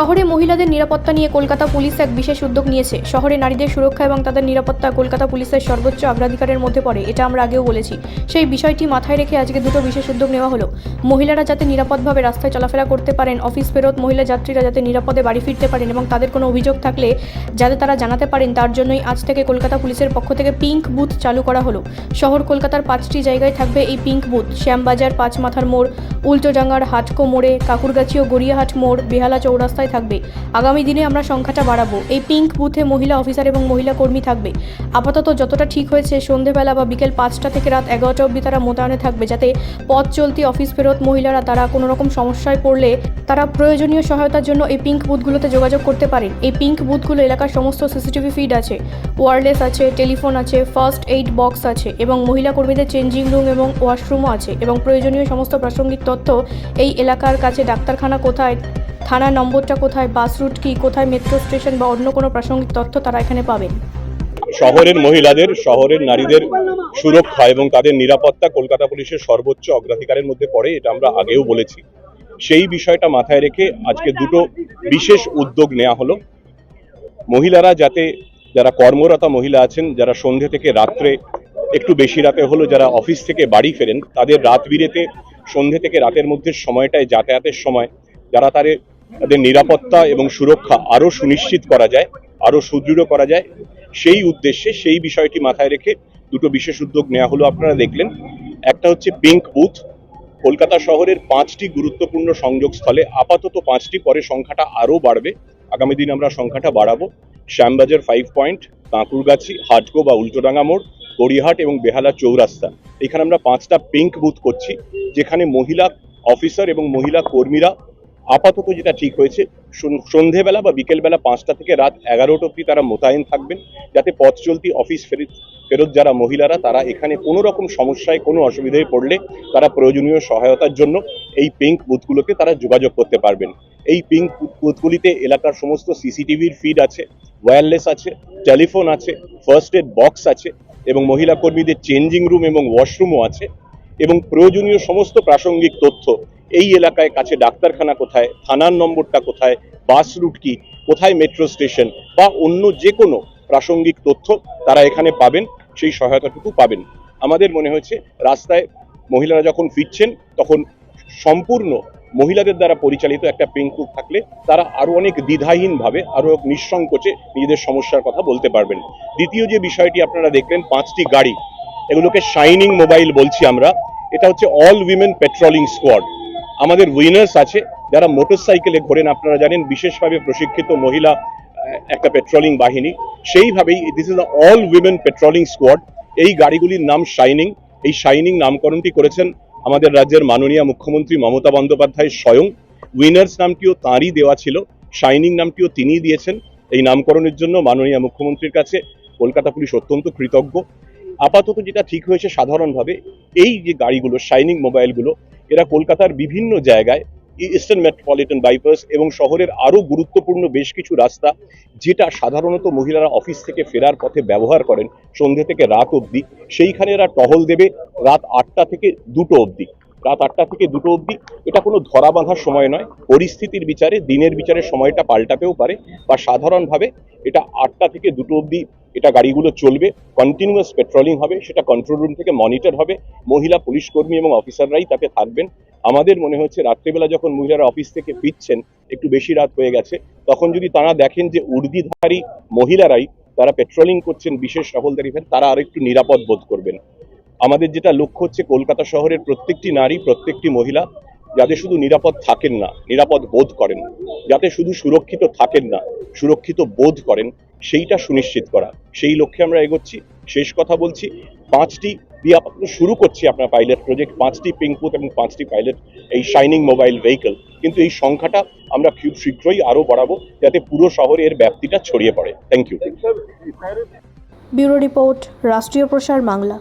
শহরে মহিলাদের নিরাপত্তা নিয়ে কলকাতা পুলিশ এক বিশেষ উদ্যোগ নিয়েছে। শহরে নারীদের সুরক্ষা এবং তাদের নিরাপত্তা কলকাতা পুলিশের সর্বোচ্চ অগ্রাধিকারের মধ্যে পড়ে, এটা আমরা আগেও বলেছি। সেই বিষয়টি মাথায় রেখে আজকে দুটো বিশেষ উদ্যোগ নেওয়া হলো। মহিলারা যাতে নিরাপদভাবে রাস্তায় চলাফেরা করতে পারেন, অফিস ফেরত মহিলা যাত্রীরা যাতে নিরাপদে বাড়ি ফিরতে পারেন এবং তাদের কোনো অভিযোগ থাকলে যাতে তারা জানাতে পারেন, তার জন্যই আজ থেকে কলকাতা পুলিশের পক্ষ থেকে পিঙ্ক বুথ চালু করা হলো। শহর কলকাতার 5টি জায়গায় থাকবে এই পিঙ্ক বুথ। শ্যামবাজার, পাঁচমাথার মোড়, উল্টোডাঙ্গার হাটকো মোড়ে, কাকুরগাছি ও গড়িয়াহাট মোড়, বেহালা চৌরাস্তায় থাকবে। আগামী দিনে আমরা সংখ্যাটা বাড়াবো। এই পিঙ্ক বুথে মহিলা অফিসার এবং মহিলা কর্মী থাকবে। আপাতত যতটা ঠিক হয়েছে, সন্ধেবেলা বা বিকেল 5টা থেকে রাত 11টা অবধি তারা মোতায়েনে থাকবে, যাতে পথ চলতি অফিস ফেরত মহিলারা তারা কোনো রকম সমস্যায় পড়লে তারা প্রয়োজনীয় সহায়তার জন্য এই পিঙ্ক বুথগুলোতে যোগাযোগ করতে পারেন। এই পিঙ্ক বুথগুলো এলাকার সমস্ত সিসিটিভি ফিড আছে, ওয়্যারলেস আছে, টেলিফোন আছে, ফার্স্ট এইড বক্স আছে এবং মহিলা কর্মীদের চেঞ্জিং রুম এবং ওয়াশরুমও আছে এবং প্রয়োজনীয় সমস্ত প্রাসঙ্গিক তথ্য, এই এলাকার কাছে ডাক্তারখানা কোথায়, থানা নম্বরটা কোথায়, বাস রুট কি, কোথায় মেট্রো স্টেশন বা অন্য কোনো প্রাসঙ্গিক তথ্য তারা এখানে পাবেন। শহরের মহিলাদের, শহরের নারীদের সুরক্ষা এবং তাদের নিরাপত্তা কলকাতা পুলিশের সর্বোচ্চ অগ্রাধিকারের মধ্যে পড়ে, এটা আমরা আগেও বলেছি। সেই বিষয়টা মাথায় রেখে আজকে দুটো বিশেষ উদ্যোগ নেওয়া হলো। মহিলারা যাতে, যারা কর্মরতা মহিলা আছেন, যারা সন্ধে থেকে রাত্রে, একটু বেশি রাতে হলো যারা অফিস থেকে বাড়ি ফেরেন, তাদের রাত বিরেতে সন্ধে থেকে রাতের মধ্যে সময়টায় যাতায়াতের সময় যারা তাদের নিরাপত্তা এবং সুরক্ষা আরও সুনিশ্চিত করা যায়, আরও সুদৃঢ় করা যায়, সেই উদ্দেশ্যে সেই বিষয়টি মাথায় রেখে দুটো বিশেষ উদ্যোগ নেওয়া হলো। আপনারা দেখলেন, একটা হচ্ছে পিঙ্ক বুথ। কলকাতা শহরের 5টি গুরুত্বপূর্ণ সংযোগস্থলে, আপাতত 5টি, পরে সংখ্যাটা আরও বাড়বে। আগামী দিন আমরা সংখ্যাটা বাড়াবো। শ্যামবাজার 5 পয়েন্ট, কাঁকুরগাছি, হাটকো বা উল্টোডাঙ্গা মোড়, গড়িয়াহাট এবং বেহালা চৌরাস্তা, এখানে আমরা 5টা পিঙ্ক বুথ করছি, যেখানে মহিলা অফিসার এবং মহিলা কর্মীরা আপাতত যেটা ঠিক হয়েছে, সন্ধেবেলা বা বিকেলবেলা 5টা থেকে রাত 11টা অবধি তারা মোতায়েন থাকবেন, যাতে পথ চলতি অফিস ফেরত যারা মহিলারা তারা এখানে কোনো রকম সমস্যায়, কোনো অসুবিধায় পড়লে তারা প্রয়োজনীয় সহায়তার জন্য এই পিঙ্ক বুথগুলোকে তারা যোগাযোগ করতে পারবেন। এই পিঙ্ক বুথগুলিতে এলাকার সমস্ত সিসিটিভির ফিড আছে, ওয়্যারলেস আছে, টেলিফোন আছে, ফার্স্ট এড বক্স আছে এবং মহিলা কর্মীদের চেঞ্জিং রুম এবং ওয়াশরুমও আছে এবং প্রয়োজনীয় সমস্ত প্রাসঙ্গিক তথ্য, এই এলাকায় কাছে ডাক্তারখানা কোথায়, থানার নম্বরটা কোথায়, বাস রুট কি, কোথায় মেট্রো স্টেশন বা অন্য যে কোনো প্রাসঙ্গিক তথ্য তারা এখানে পাবেন, সেই সহায়তাটুকু পাবেন। আমাদের মনে হয়েছে রাস্তায় মহিলারা যখন ফিরছেন তখন সম্পূর্ণ মহিলাদের দ্বারা পরিচালিত একটা পিঙ্ক বুথ থাকলে তারা আরো অনেক দ্বিধাহীনভাবে, আরো নিঃসংকোচে নিজেদের সমস্যার কথা বলতে পারবেন। দ্বিতীয় যে বিষয়টি আপনারা দেখলেন, 5টি গাড়ি, এগুলোকে শাইনিং মোবাইল বলছি আমরা। এটা হচ্ছে অল উইমেন পেট্রোলিং স্কোয়াড। আমাদের উইনার্স আছে যারা মোটরসাইকেলে ঘোরেন, আপনারা জানেন বিশেষভাবে প্রশিক্ষিত মহিলা একটা পেট্রোলিং বাহিনী। সেইভাবেই this is all women patrolling squad. এই গাড়িগুলির নাম শাইনিং। এই শাইনিং নামকরণটি করেছেন আমাদের রাজ্যের মাননীয় মুখ্যমন্ত্রী মমতা বন্দ্যোপাধ্যায় স্বয়ং। উইনার্স নামটিও তাঁরই দেওয়া ছিল, শাইনিং নামটিও তিনিই দিয়েছেন। এই নামকরণের জন্য মাননীয় মুখ্যমন্ত্রীর কাছে কলকাতা পুলিশ অত্যন্ত কৃতজ্ঞ। আপাতত যেটা ঠিক হয়েছে, সাধারণভাবে এই যে গাড়িগুলো, শাইনিং মোবাইলগুলো, এরা কলকাতার বিভিন্ন জায়গায়, ইস্টার্ন মেট্রোপলিটন বাইপাস এবং শহরের আরো গুরুত্বপূর্ণ বেশ কিছু রাস্তা, যেটা সাধারণত মহিলারা অফিস থেকে ফেরার পথে ব্যবহার করেন সন্ধ্যে থেকে রাত অবধি, সেইখানে এরা টহল দেবে রাত 8টা থেকে 2টো অবধি। রাত 8টা থেকে 2টো অবধি এটা কোনো ধরা বাঁধার সময় নয়। পরিস্থিতির বিচারে, দিনের বিচারে সময়টা পাল্টাতেও পারে, বা সাধারণভাবে এটা 8টা থেকে 2টো অবধি এটা গাড়িগুলো চলবে, কন্টিনিউয়াস পেট্রোলিং হবে, সেটা কন্ট্রোল রুম থেকে মনিটর হবে, মহিলা পুলিশ কর্মী এবং অফিসাররাই তাতে থাকবেন। আমাদের মনে হচ্ছে রাত্রেবেলা যখন মহিলারা অফিস থেকে ফিরছেন, একটু বেশি রাত হয়ে গেছে, তখন যদি তারা দেখেন যে উর্দিধারী মহিলারাই তারা পেট্রোলিং করছেন বিশেষ টহলদারি ভ্যান, তারা আরো একটু নিরাপদ বোধ করবেন। আমাদের যেটা লক্ষ্য হচ্ছে, কলকাতা শহরের প্রত্যেকটি নারী, প্রত্যেকটি মহিলা যাতে শুধু নিরাপদ থাকেন না, নিরাপদ বোধ করেন, যাতে শুধু সুরক্ষিত থাকেন না, সুরক্ষিত বোধ করেন, সেইটা সুনিশ্চিত করা, সেই লক্ষ্যে আমরা এগোচ্ছি। শেষ কথা বলছি, 5টি দিয়ে শুরু করছি আপনার পাইলট প্রজেক্ট, 5টি পিঙ্ক বুথ এবং 5টি পাইলট এই শাইনিং মোবাইল ভেহিকল। কিন্তু এই সংখ্যাটা আমরা খুব শীঘ্রই আরো বাড়াবো, যাতে পুরো শহরে এর ব্যাপ্তিটা ছড়িয়ে পড়ে। Thank you. ব্যুরো রিপোর্ট, রাষ্ট্রীয় প্রসার বাংলা।